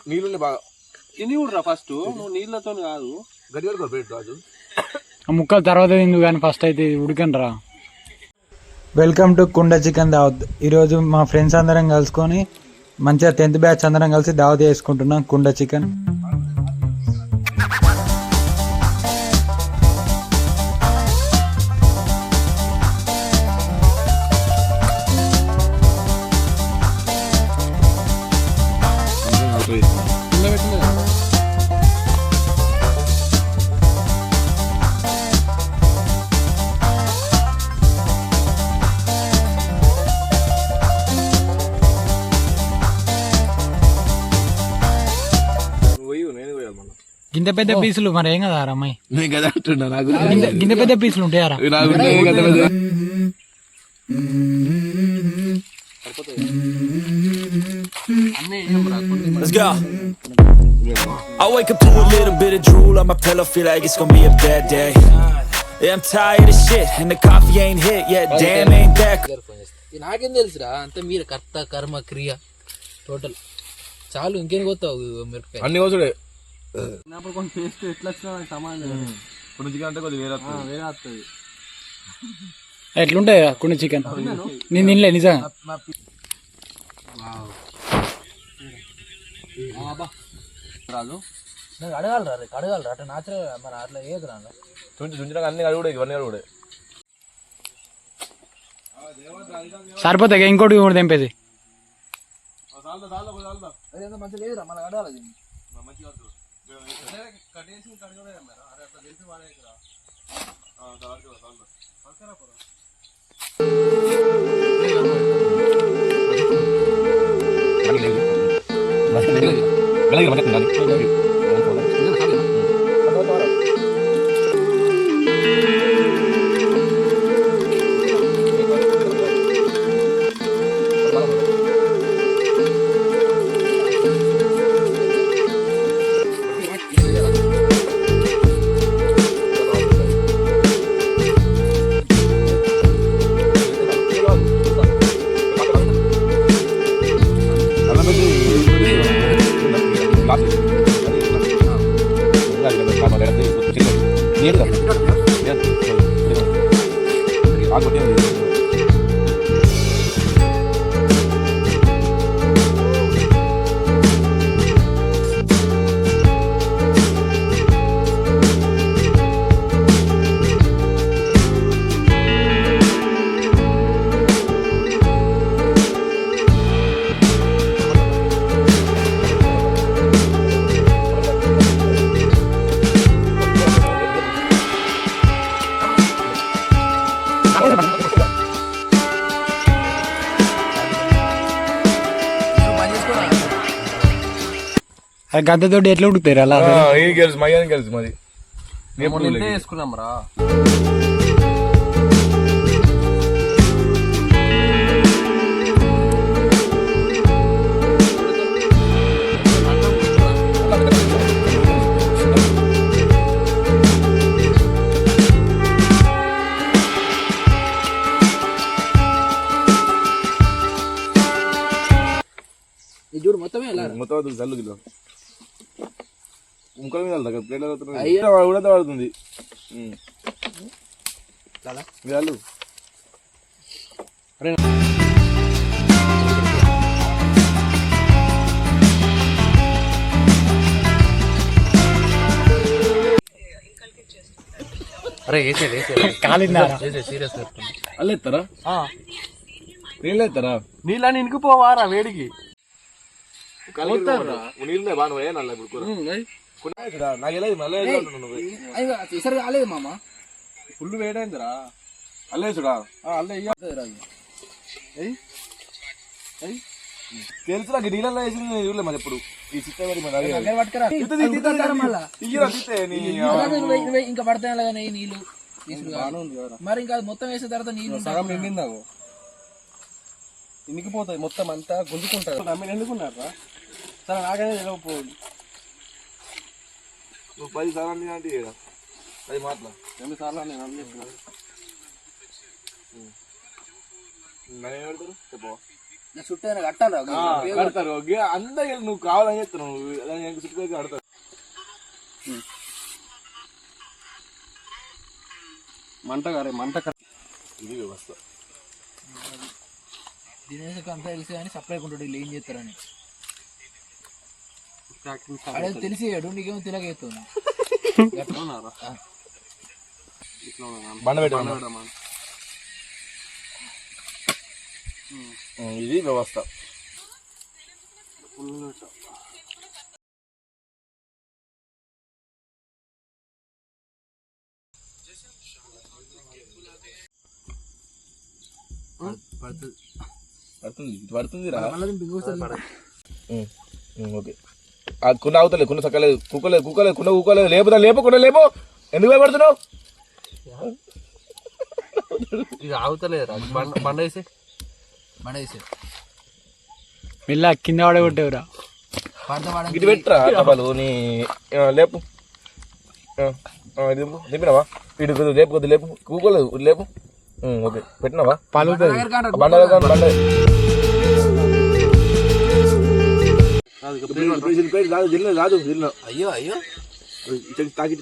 నీళ్ళు బాగా తిని కూడా ఫస్ట్ నువ్వు నీళ్ళతో కాదు గట్టిగా పెట్టు రాజు. ముక్కలు తర్వాత తిందు కానీ ఫస్ట్ అయితే ఉడకండి రా. వెల్కమ్ టు కుండ చికెన్ దావత్. ఈరోజు మా ఫ్రెండ్స్ అందరం కలుసుకొని మంచిగా 10th బ్యాచ్ అందరం కలిసి దావత్ చేసుకుంటున్నాం కుండ చికెన్. గింత పెద్ద పీసులు మరి ఏం కదా అమ్మాయి, గింత పెద్ద పీసులు ఉంటాయారా? Let's go. I wake up to a little bit of drool on my pillow, feel like it's gonna be a bad day. Yeah, I'm tired of shit and the coffee ain't hit yet. Damn, ain't that. నాకేం తెలుసురా, అంతే మీరు కర్త కర్మ క్రియ total చాలు. ఇంకేం కొత్తావు మిరపకాయ అన్ని కోసుడే. కొంచెం టేస్ట్ ఎట్లా వచ్చినా సమానం. ఇప్పుడు చికెన్ అంటే కొద్దిగా వేరే వస్తుంది. ఎట్లుంటాయి కుండ చికెన్? నేను తినలే నిజంగా. రాజు నాకు అడగాలరా అట్లా నాచురల్ మరి అట్లా ఏది రా చుంచిన అన్ని అడుగుడే, ఇవన్నీ అడుగుడే. సరిపోతాయి ఇంకోటి కూడా తెంపేది. మంచిగా లేదురా మన అడగాలి. గద్దతోటి ఎట్లా ఉడుకుతారు అలా? గెలుసు మయ్యాన్ని గెలుసు మరి వేసుకున్నాం రా. చూడు మొత్తమే మొత్తం చల్లు కిలో ముక్కల మీద ప్లేట్ కూడా పడుతుంది. చాలు అరే సీరియస్ అల్ల ఎత్తారా? నీళ్ళు ఎత్తారా? నీళ్ళని ఇంకిపోవారా వేడికి? నీళ్ళు బాగా పోయా నల్ల ఇప్పుడు నాకు ఎలా ఇసరు కాలేదు మామ, ఫుల్ వేడైందిరా. అల్లేసుడా అల్లే తెలుసు నాకు నీళ్ళలో వేసింది చూడలే మరి ఎప్పుడు. ఈ చిత్తవరి ఇంకా పడతాయి నీళ్ళు మరి ఇంకా మొత్తం వేసిన తర్వాత నీళ్ళు సగం నిండిందావు ఇంకిపోతుంది మొత్తం అంతా గుంజుకుంటారు. నమ్మి ఎందుకున్నారా? సరే నాకైనా తెలియకపోదు. 10 సార్లు అంటే 10 మాటలు 2 సార్లు నేను అన్ని చెప్పిన. చెప్పవా? చుట్టూ కట్టాలి కడతారు అందరికి నువ్వు కావాలని చెప్తున్నావు చుట్టూ కడతారు. మంట ఇది వ్యవస్థ. దినేష్ అంతా తెలిసి కానీ సప్లై ఉంటాడు వీళ్ళు ఏం చేస్తారని అదే తెలిసి నీకేమో తెలియగేస్తుంది బండ పెట్ట ఇది వ్యవస్థ. పడుతుంది రా. ఓకే కుండ అవుతలే, కుండ సక్కలేదు, కుక్కలేదు కుండ ఊకోలేదు. లేపు కుండ లేపు. ఎందుకు భయపడుతున్నావు? ఇది ఆగుతలేదు బండ వేసి మెల్ల కింద పడగొట్టేవురా. ఇటు పెట్టరా డబ్బాలు నీ లేపు. లేపినావా? ఇటు కొద్ది లేపు, కొద్ది లేపు. కూకోలేదు లేపు. ఓకే పెట్టినావా? పలుతుంది బండ రాదు. అయ్యో తాకి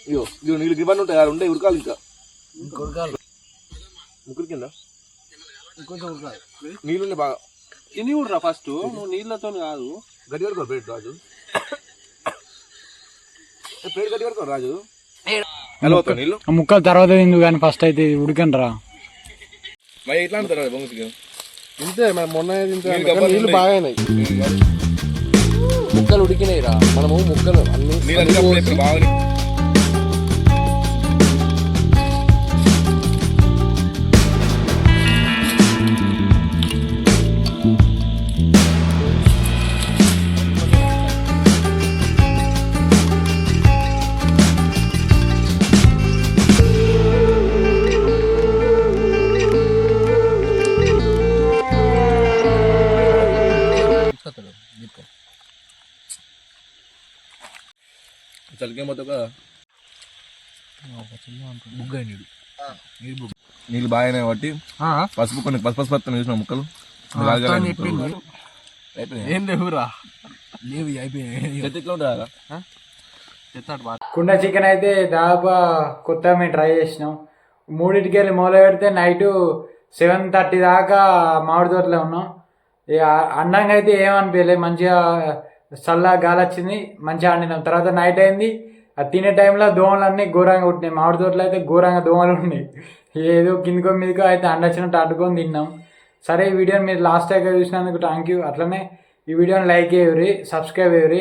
ఇగో నీళ్ళు గిబ్బంది ఉంటాయి, ఆరు ఉంటాయి ఉరకాలి. ఇంకా ముక్కురు కింద నీళ్ళు బాగా తిని కూడా ఫస్ట్ నువ్వు నీళ్ళతో కాదు గడ్డి కడుకో ప్లేట్ రాజు. ప్లేట్ గడ్డి కడుకో రాజు. ఎలా అవుతావు నీళ్ళు? ముక్కలు తర్వాత తిందు కానీ ఫస్ట్ అయితే ఉడకండి రా. మరి ఎట్లా అంటారు బొంగుకి? ఇంతే మొన్న నీళ్ళు బాగా అయినాయి, ముక్కలు ఉడికినాయి రా. మనము ముక్కలు అన్ని బాగా చలికే మొత్తం నీళ్ళు బాగానే బట్టి పసుపు కొన్ని పసుపు పత్తం వేసిన ముక్కలు ఏం లేవురా. లేవు అయిపోయినాయి. కుండ చికెన్ అయితే దాదాపు కొత్త మేము ట్రై చేసినాం. 3ంటికి వెళ్ళి మొదలు పెడితే నైటు 7:30 దాకా మామిడి తోటలో ఉన్నాం. ఇక అన్నంగా అయితే ఏమనిపించలేదు, మంచిగా చల్ల గాలి వచ్చింది, మంచిగా వండినాం. తర్వాత నైట్ అయింది, అది తినే టైంలో దోమలు అన్నీ ఘోరంగా ఉంటున్నాయి. మామిడి తోటలో అయితే ఘోరంగా దోమలు ఉన్నాయి. ఏదో కిందకో మీదకో అయితే అండొచ్చినట్టు అడ్డుకొని తిన్నాం. సరే ఈ వీడియోని మీరు లాస్ట్ టైం చూసినందుకు థ్యాంక్ యూ. అట్లనే ఈ వీడియోని లైక్ చేయరు, సబ్స్క్రైబ్ చేయరు.